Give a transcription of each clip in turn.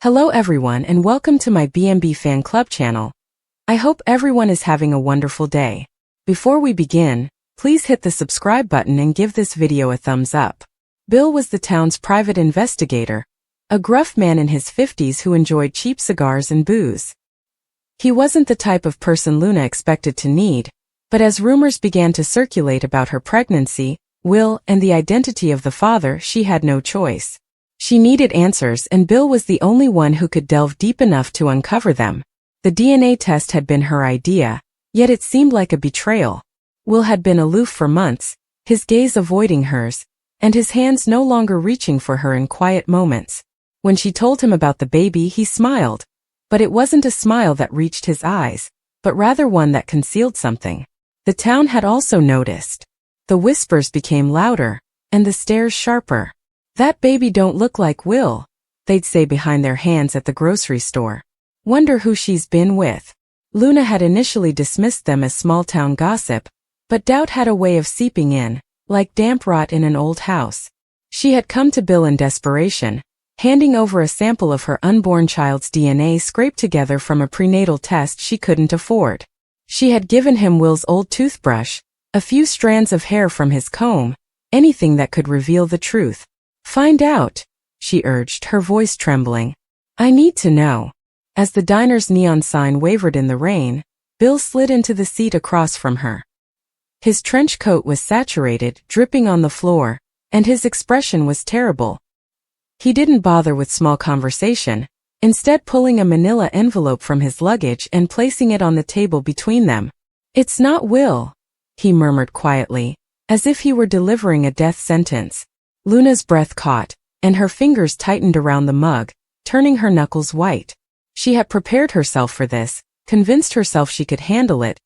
Hello everyone and welcome to my B&B Fan Club channel. I hope everyone is having a wonderful day. Before we begin, please hit the subscribe button and give this video a thumbs up. Bill was the town's private investigator, a gruff man in his 50s who enjoyed cheap cigars and booze. He wasn't the type of person Luna expected to need, but as rumors began to circulate about her pregnancy, Will, and the identity of the father, she had no choice. She needed answers, and Bill was the only one who could delve deep enough to uncover them. The DNA test had been her idea, yet it seemed like a betrayal. Will had been aloof for months, his gaze avoiding hers, and his hands no longer reaching for her in quiet moments. When she told him about the baby, he smiled. But it wasn't a smile that reached his eyes, but rather one that concealed something. The town had also noticed. The whispers became louder, and the stares sharper. "That baby don't look like Will," they'd say behind their hands at the grocery store. "Wonder who she's been with." Luna had initially dismissed them as small-town gossip, but doubt had a way of seeping in, like damp rot in an old house. She had come to Bill in desperation, handing over a sample of her unborn child's DNA scraped together from a prenatal test she couldn't afford. She had given him Will's old toothbrush, a few strands of hair from his comb, anything that could reveal the truth. "Find out," she urged, her voice trembling. "I need to know." As the diner's neon sign wavered in the rain, Bill slid into the seat across from her. His trench coat was saturated, dripping on the floor, and his expression was terrible. He didn't bother with small conversation, instead pulling a manila envelope from his luggage and placing it on the table between them. "It's not Will," he murmured quietly, as if he were delivering a death sentence. Luna's breath caught, and her fingers tightened around the mug, turning her knuckles white. She had prepared herself for this, convinced herself she could handle it,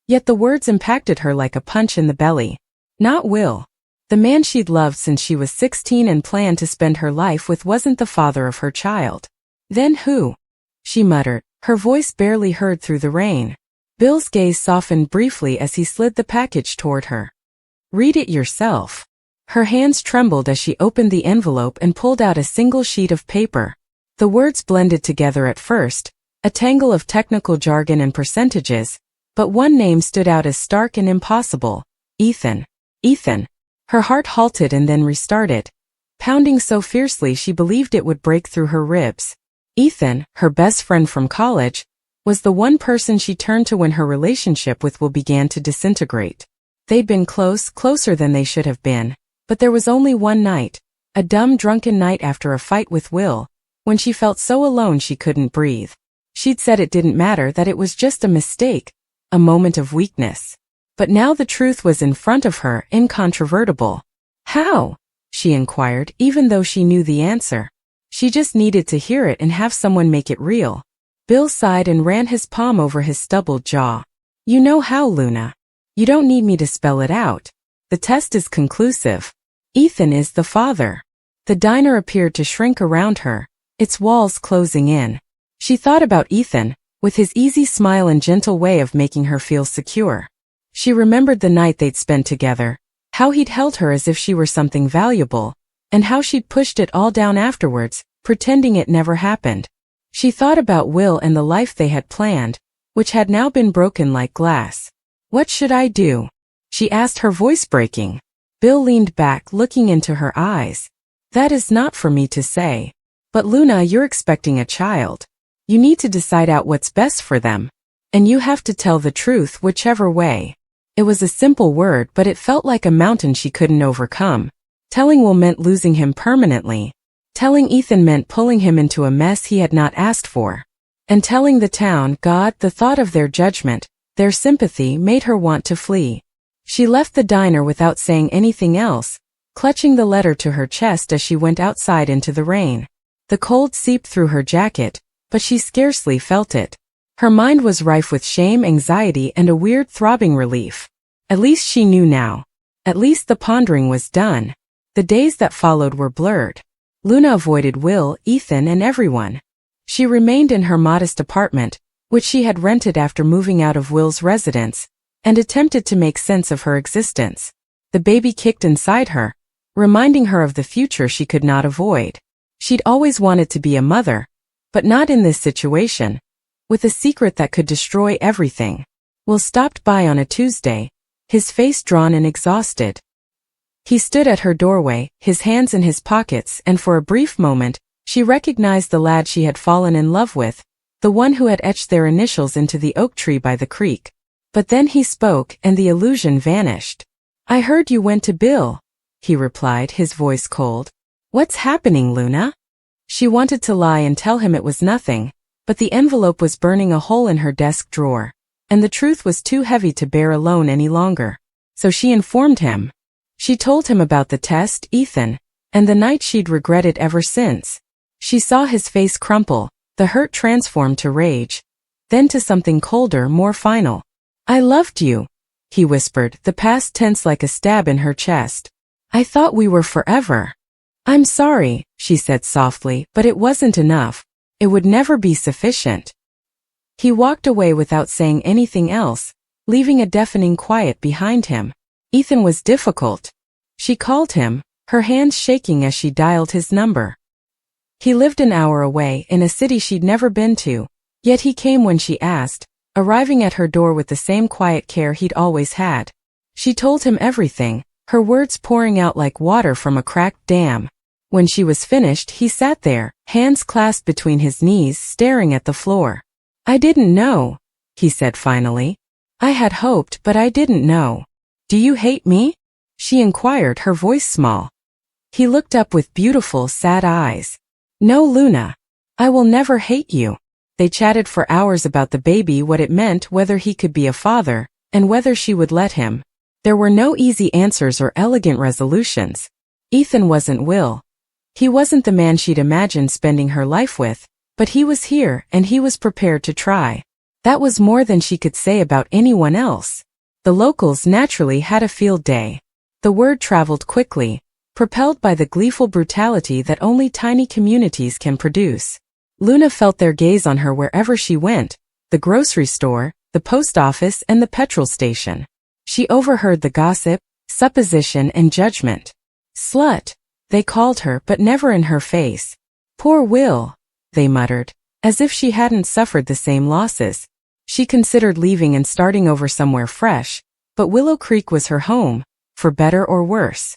yet the words impacted her like a punch in the belly. Not Will. The man she'd loved since she was 16 and planned to spend her life with wasn't the father of her child. "Then who?" she muttered, her voice barely heard through the rain. Bill's gaze softened briefly as he slid the package toward her. "Read it yourself." Her hands trembled as she opened the envelope and pulled out a single sheet of paper. The words blended together at first, a tangle of technical jargon and percentages, but one name stood out as stark and impossible: Ethan. Ethan. Her heart halted and then restarted, pounding so fiercely she believed it would break through her ribs. Ethan, her best friend from college, was the one person she turned to when her relationship with Will began to disintegrate. They'd been closer than they should have been. But there was only one night, a dumb drunken night after a fight with Will, when she felt so alone she couldn't breathe. She'd said it didn't matter, that it was just a mistake, a moment of weakness. But now the truth was in front of her, incontrovertible. "How?" she inquired, even though she knew the answer. She just needed to hear it and have someone make it real. Bill sighed and ran his palm over his stubbled jaw. "You know how, Luna. You don't need me to spell it out. The test is conclusive. Ethan is the father." The diner appeared to shrink around her, its walls closing in. She thought about Ethan, with his easy smile and gentle way of making her feel secure. She remembered the night they'd spent together, how he'd held her as if she were something valuable, and how she'd pushed it all down afterwards, pretending it never happened. She thought about Will and the life they had planned, which had now been broken like glass. "What should I do?" she asked, her voice breaking. Bill leaned back, looking into her eyes. "That is not for me to say. But Luna, you're expecting a child. You need to decide out what's best for them. And you have to tell the truth whichever way." It was a simple word, but it felt like a mountain she couldn't overcome. Telling Will meant losing him permanently. Telling Ethan meant pulling him into a mess he had not asked for. And telling the town, God, the thought of their judgment, their sympathy, made her want to flee. She left the diner without saying anything else, clutching the letter to her chest as she went outside into the rain. The cold seeped through her jacket, but she scarcely felt it. Her mind was rife with shame, anxiety, and a weird throbbing relief. At least she knew now. At least the pondering was done. The days that followed were blurred. Luna avoided Will, Ethan, and everyone. She remained in her modest apartment, which she had rented after moving out of Will's residence, and attempted to make sense of her existence. The baby kicked inside her, reminding her of the future she could not avoid. She'd always wanted to be a mother, But not in this situation. With a secret that could destroy everything. Will stopped by on a Tuesday, his face drawn and exhausted. He stood at her doorway, his hands in his pockets, and for a brief moment, she recognized the lad she had fallen in love with, the one who had etched their initials into the oak tree by the creek. But then he spoke, and the illusion vanished. "I heard you went to Bill," he replied, his voice cold. "What's happening, Luna?" She wanted to lie and tell him it was nothing, but the envelope was burning a hole in her desk drawer, and the truth was too heavy to bear alone any longer. So she informed him. She told him about the test, Ethan, and the night she'd regretted ever since. She saw his face crumple, the hurt transformed to rage, then to something colder, more final. "I loved you," he whispered, the past tense like a stab in her chest. "I thought we were forever." "I'm sorry," she said softly, "but it wasn't enough. It would never be sufficient." He walked away without saying anything else, leaving a deafening quiet behind him. Ethan was difficult. She called him, her hands shaking as she dialed his number. He lived an hour away in a city she'd never been to, yet he came when she asked, arriving at her door with the same quiet care he'd always had. She told him everything, her words pouring out like water from a cracked dam. When she was finished, he sat there, hands clasped between his knees, staring at the floor. "I didn't know," he said finally. "I had hoped, but I didn't know." "Do you hate me?" she inquired, her voice small. He looked up with beautiful, sad eyes. "No, Luna. I will never hate you." They chatted for hours about the baby, what it meant, whether he could be a father, and whether she would let him. There were no easy answers or elegant resolutions. Ethan wasn't Will. He wasn't the man she'd imagined spending her life with, but he was here, and he was prepared to try. That was more than she could say about anyone else. The locals naturally had a field day. The word traveled quickly, propelled by the gleeful brutality that only tiny communities can produce. Luna felt their gaze on her wherever she went, the grocery store, the post office, and the petrol station. She overheard the gossip, supposition, and judgment. "Slut," they called her, but never in her face. "Poor Will," they muttered, as if she hadn't suffered the same losses. She considered leaving and starting over somewhere fresh, but Willow Creek was her home, for better or worse.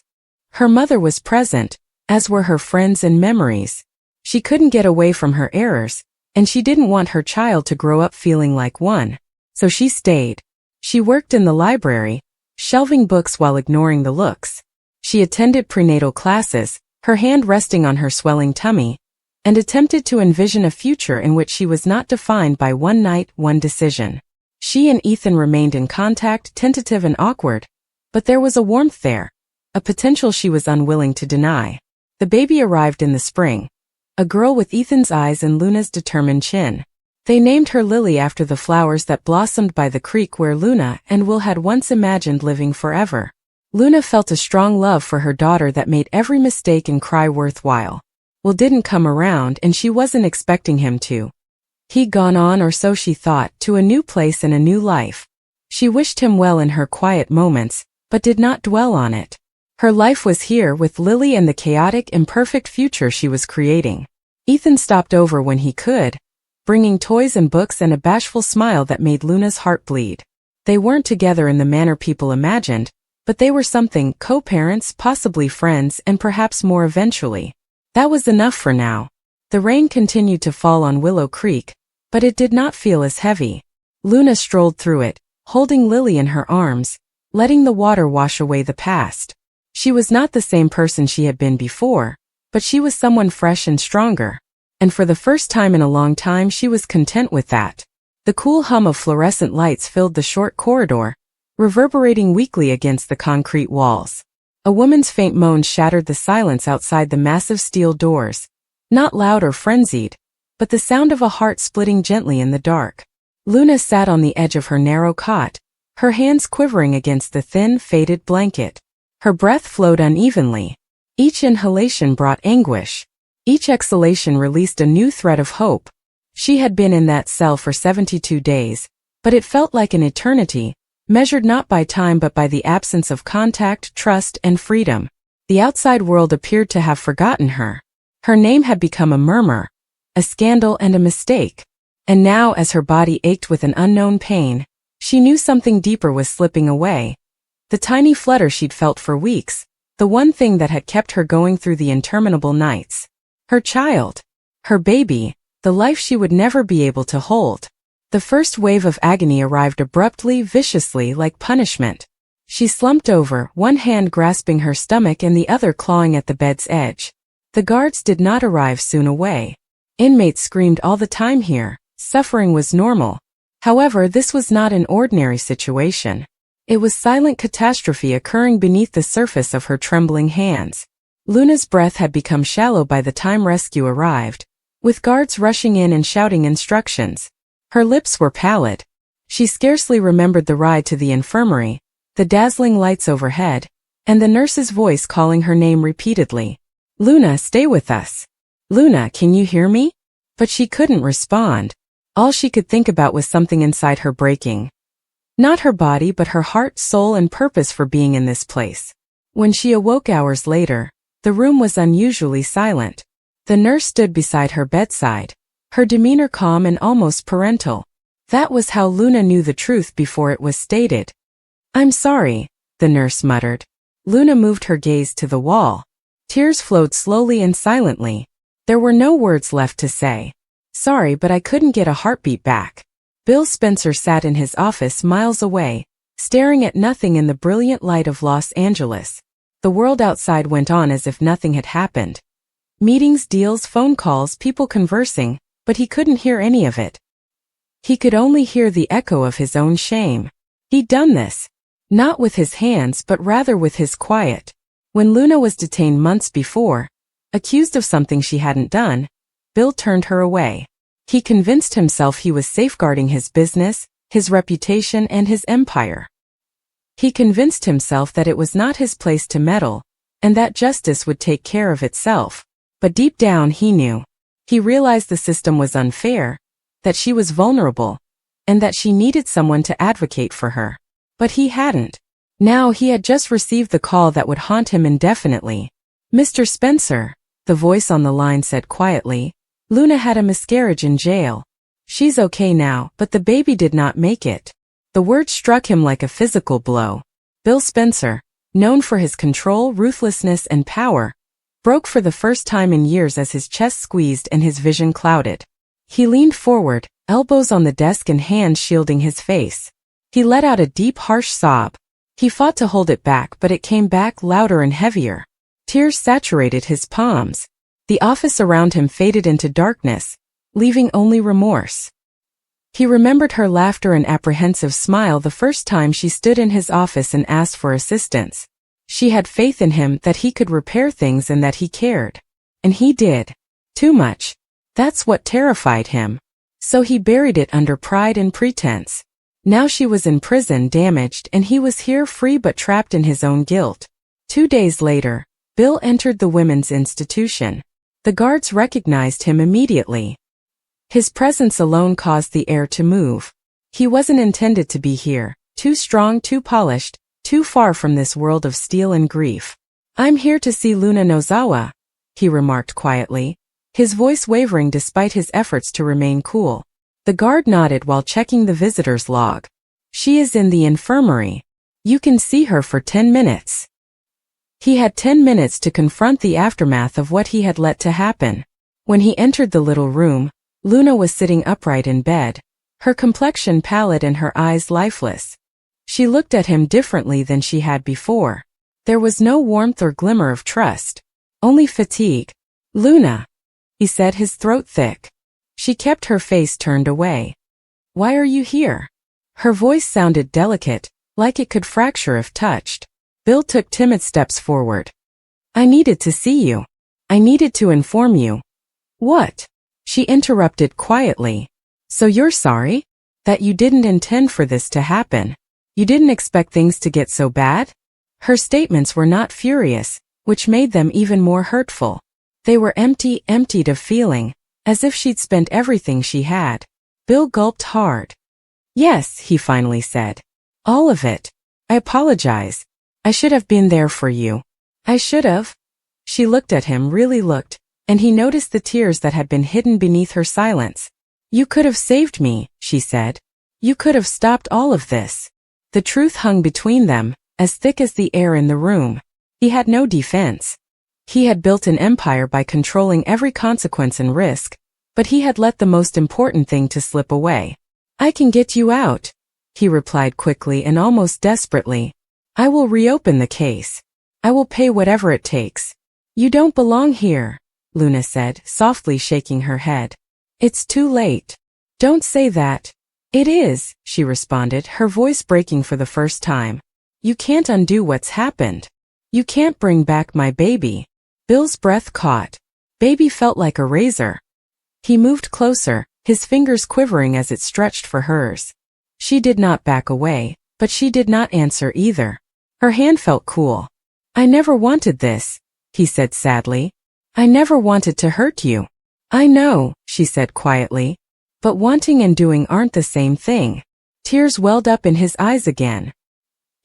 Her mother was present, as were her friends and memories. She couldn't get away from her errors, and she didn't want her child to grow up feeling like one. So she stayed. She worked in the library, shelving books while ignoring the looks. She attended prenatal classes, her hand resting on her swelling tummy, and attempted to envision a future in which she was not defined by one night, one decision. She and Ethan remained in contact, tentative and awkward, but there was a warmth there, a potential she was unwilling to deny. The baby arrived in the spring, a girl with Ethan's eyes and Luna's determined chin. They named her Lily after the flowers that blossomed by the creek where Luna and Will had once imagined living forever. Luna felt a strong love for her daughter that made every mistake and cry worthwhile. Will didn't come around, and she wasn't expecting him to. He'd gone on, or so she thought, to a new place and a new life. She wished him well in her quiet moments, but did not dwell on it. Her life was here with Lily and the chaotic, imperfect future she was creating. Ethan stopped over when he could, bringing toys and books and a bashful smile that made Luna's heart bleed. They weren't together in the manner people imagined, but they were something, co-parents, possibly friends, and perhaps more eventually. That was enough for now. The rain continued to fall on Willow Creek, but it did not feel as heavy. Luna strolled through it, holding Lily in her arms, letting the water wash away the past. She was not the same person she had been before, but she was someone fresh and stronger. And for the first time in a long time she was content with that. The cool hum of fluorescent lights filled the short corridor, reverberating weakly against the concrete walls. A woman's faint moan shattered the silence outside the massive steel doors, not loud or frenzied, but the sound of a heart splitting gently in the dark. Luna sat on the edge of her narrow cot, her hands quivering against the thin, faded blanket. Her breath flowed unevenly. Each inhalation brought anguish. Each exhalation released a new thread of hope. She had been in that cell for 72 days, but it felt like an eternity, measured not by time but by the absence of contact, trust, and freedom. The outside world appeared to have forgotten her. Her name had become a murmur, a scandal and a mistake. And now, as her body ached with an unknown pain, she knew something deeper was slipping away. The tiny flutter she'd felt for weeks, the one thing that had kept her going through the interminable nights. Her child. Her baby, the life she would never be able to hold. The first wave of agony arrived abruptly, viciously, like punishment. She slumped over, one hand grasping her stomach and the other clawing at the bed's edge. The guards did not arrive soon away. Inmates screamed all the time here. Suffering was normal. However, this was not an ordinary situation. It was silent catastrophe occurring beneath the surface of her trembling hands. Luna's breath had become shallow by the time rescue arrived, with guards rushing in and shouting instructions. Her lips were pallid. She scarcely remembered the ride to the infirmary, the dazzling lights overhead, and the nurse's voice calling her name repeatedly. "Luna, stay with us. Luna, can you hear me?" But she couldn't respond. All she could think about was something inside her breaking. Not her body, but her heart, soul, and purpose for being in this place. When she awoke hours later, the room was unusually silent. The nurse stood beside her bedside, her demeanor calm and almost parental. That was how Luna knew the truth before it was stated. "I'm sorry," the nurse muttered. Luna moved her gaze to the wall. Tears flowed slowly and silently. There were no words left to say. "Sorry, but I couldn't get a heartbeat back." Bill Spencer sat in his office miles away, staring at nothing in the brilliant light of Los Angeles. The world outside went on as if nothing had happened. Meetings, deals, phone calls, people conversing, but he couldn't hear any of it. He could only hear the echo of his own shame. He'd done this. Not with his hands, but rather with his quiet. When Luna was detained months before, accused of something she hadn't done, Bill turned her away. He convinced himself he was safeguarding his business, his reputation, and his empire. He convinced himself that it was not his place to meddle, and that justice would take care of itself. But deep down he knew. He realized the system was unfair, that she was vulnerable, and that she needed someone to advocate for her. But he hadn't. Now he had just received the call that would haunt him indefinitely. "Mr. Spencer," the voice on the line said quietly, "Luna had a miscarriage in jail. She's okay now, but the baby did not make it." The word struck him like a physical blow. Bill Spencer, known for his control, ruthlessness, and power, broke for the first time in years as his chest squeezed and his vision clouded. He leaned forward, elbows on the desk and hands shielding his face. He let out a deep, harsh sob. He fought to hold it back, but it came back louder and heavier. Tears saturated his palms. The office around him faded into darkness, leaving only remorse. He remembered her laughter and apprehensive smile the first time she stood in his office and asked for assistance. She had faith in him that he could repair things and that he cared. And he did. Too much. That's what terrified him. So he buried it under pride and pretense. Now she was in prison, damaged, and he was here free but trapped in his own guilt. 2 days later, Bill entered the women's institution. The guards recognized him immediately. His presence alone caused the air to move. He wasn't intended to be here, too strong, too polished, too far from this world of steel and grief. "I'm here to see Luna Nozawa," he remarked quietly, his voice wavering despite his efforts to remain cool. The guard nodded while checking the visitor's log. "She is in the infirmary. You can see her for 10 minutes. He had 10 minutes to confront the aftermath of what he had let to happen. When he entered the little room, Luna was sitting upright in bed, her complexion pallid and her eyes lifeless. She looked at him differently than she had before. There was no warmth or glimmer of trust, only fatigue. "Luna," he said, his throat thick. She kept her face turned away. "Why are you here?" Her voice sounded delicate, like it could fracture if touched. Bill took timid steps forward. "I needed to see you. I needed to inform you." "What?" She interrupted quietly. "So you're sorry? That you didn't intend for this to happen? You didn't expect things to get so bad?" Her statements were not furious, which made them even more hurtful. They were emptied of feeling, as if she'd spent everything she had. Bill gulped hard. "Yes," he finally said. "All of it. I apologize. I should have been there for you. I should have." She looked at him, really looked, and he noticed the tears that had been hidden beneath her silence. "You could have saved me," she said. "You could have stopped all of this." The truth hung between them, as thick as the air in the room. He had no defense. He had built an empire by controlling every consequence and risk, but he had let the most important thing to slip away. "I can get you out," he replied quickly and almost desperately. "I will reopen the case. I will pay whatever it takes." "You don't belong here," Luna said, softly shaking her head. "It's too late." "Don't say that." "It is," she responded, her voice breaking for the first time. "You can't undo what's happened. You can't bring back my baby." Bill's breath caught. Baby felt like a razor. He moved closer, his fingers quivering as it stretched for hers. She did not back away, but she did not answer either. Her hand felt cool. "I never wanted this," he said sadly. "I never wanted to hurt you." "I know," she said quietly. "But wanting and doing aren't the same thing." Tears welled up in his eyes again.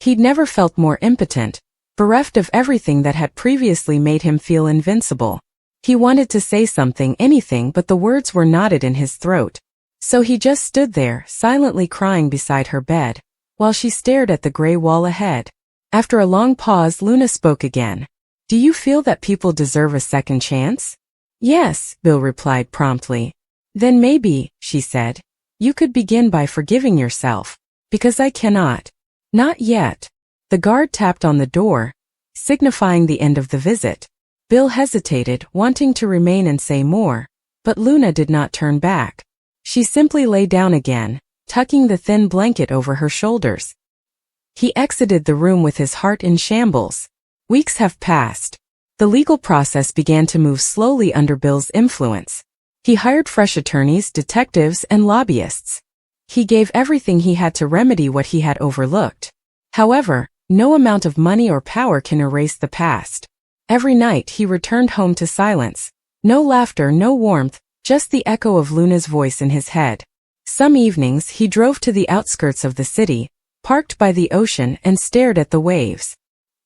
He'd never felt more impotent, bereft of everything that had previously made him feel invincible. He wanted to say something, anything, but the words were knotted in his throat. So he just stood there, silently crying beside her bed, while she stared at the gray wall ahead. After a long pause, Luna spoke again. "Do you feel that people deserve a second chance?" "Yes," Bill replied promptly. "Then maybe," she said, "you could begin by forgiving yourself. Because I cannot." "Not yet." The guard tapped on the door, signifying the end of the visit. Bill hesitated, wanting to remain and say more, but Luna did not turn back. She simply lay down again, tucking the thin blanket over her shoulders. He exited the room with his heart in shambles. Weeks have passed. The legal process began to move slowly under Bill's influence. He hired fresh attorneys, detectives, and lobbyists. He gave everything he had to remedy what he had overlooked. However, no amount of money or power can erase the past. Every night he returned home to silence. No laughter, no warmth, just the echo of Luna's voice in his head. Some evenings he drove to the outskirts of the city, parked by the ocean, and stared at the waves.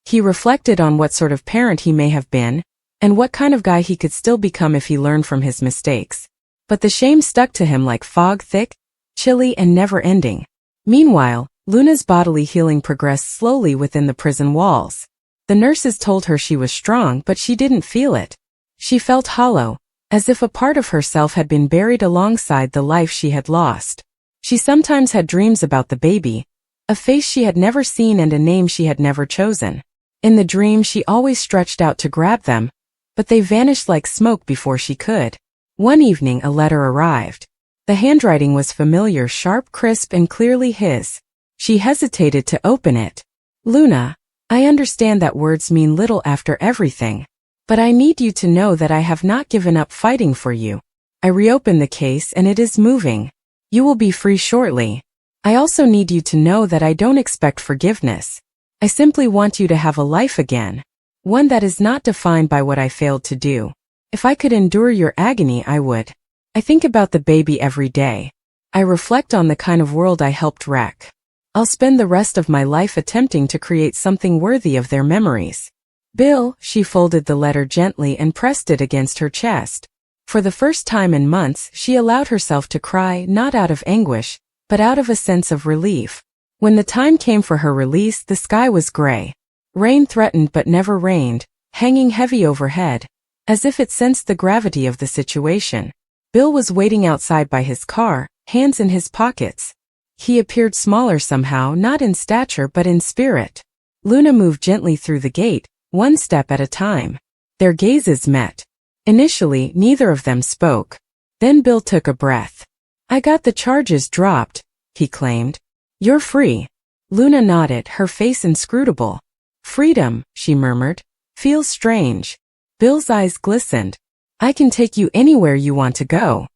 He reflected on what sort of parent he may have been, and what kind of guy he could still become if he learned from his mistakes. But the shame stuck to him like fog, thick, chilly, and never-ending. Meanwhile, Luna's bodily healing progressed slowly within the prison walls. The nurses told her she was strong, but she didn't feel it. She felt hollow, as if a part of herself had been buried alongside the life she had lost. She sometimes had dreams about the baby, a face she had never seen and a name she had never chosen. In the dream she always stretched out to grab them, but they vanished like smoke before she could. One evening a letter arrived. The handwriting was familiar, sharp, crisp, and clearly his. She hesitated to open it. "Luna, I understand that words mean little after everything. But I need you to know that I have not given up fighting for you. I reopened the case and it is moving. You will be free shortly. I also need you to know that I don't expect forgiveness. I simply want you to have a life again. One that is not defined by what I failed to do. If I could endure your agony, I would. I think about the baby every day. I reflect on the kind of world I helped wreck. I'll spend the rest of my life attempting to create something worthy of their memories." "Bill," she folded the letter gently and pressed it against her chest. For the first time in months, she allowed herself to cry, not out of anguish, but out of a sense of relief. When the time came for her release, the sky was gray. Rain threatened but never rained, hanging heavy overhead, as if it sensed the gravity of the situation. Bill was waiting outside by his car, hands in his pockets. He appeared smaller somehow, not in stature but in spirit. Luna moved gently through the gate, one step at a time. Their gazes met. Initially, neither of them spoke. Then Bill took a breath. "I got the charges dropped," he claimed. "You're free." Luna nodded, her face inscrutable. "Freedom," she murmured, "feels strange." Bill's eyes glistened. "I can take you anywhere you want to go."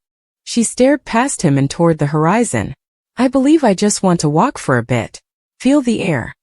She stared past him and toward the horizon. "I believe I just want to walk for a bit. Feel the air.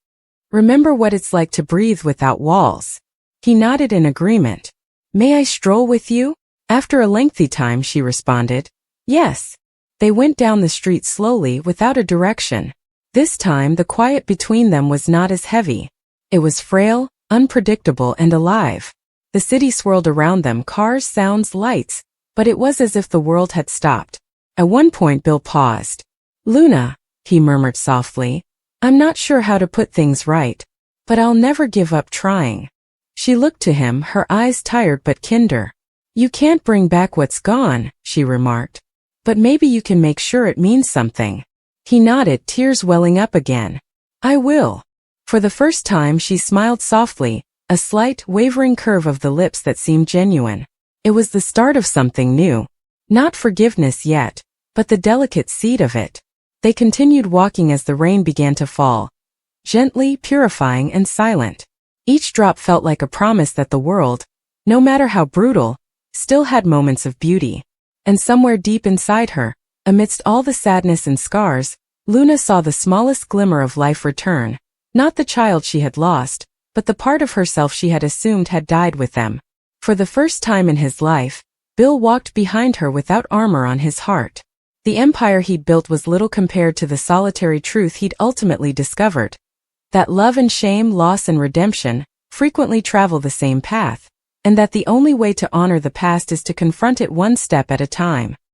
Remember what it's like to breathe without walls." He nodded in agreement. "May I stroll with you?" After a lengthy time she responded, "Yes." They went down the street slowly, without a direction. This time the quiet between them was not as heavy. It was frail, unpredictable, and alive. The city swirled around them, cars, sounds, lights, but it was as if the world had stopped. At one point Bill paused. "Luna," he murmured softly, "I'm not sure how to put things right, but I'll never give up trying." She looked to him, her eyes tired but kinder. "You can't bring back what's gone," she remarked, "but maybe you can make sure it means something." He nodded, tears welling up again. "I will." For the first time she smiled softly, a slight, wavering curve of the lips that seemed genuine. It was the start of something new. Not forgiveness yet, but the delicate seed of it. They continued walking as the rain began to fall, gently, purifying and silent. Each drop felt like a promise that the world, no matter how brutal, still had moments of beauty. And somewhere deep inside her, amidst all the sadness and scars, Luna saw the smallest glimmer of life return, not the child she had lost, but the part of herself she had assumed had died with them. For the first time in his life, Bill walked behind her without armor on his heart. The empire he'd built was little compared to the solitary truth he'd ultimately discovered. That love and shame, loss and redemption, frequently travel the same path, and that the only way to honor the past is to confront it one step at a time.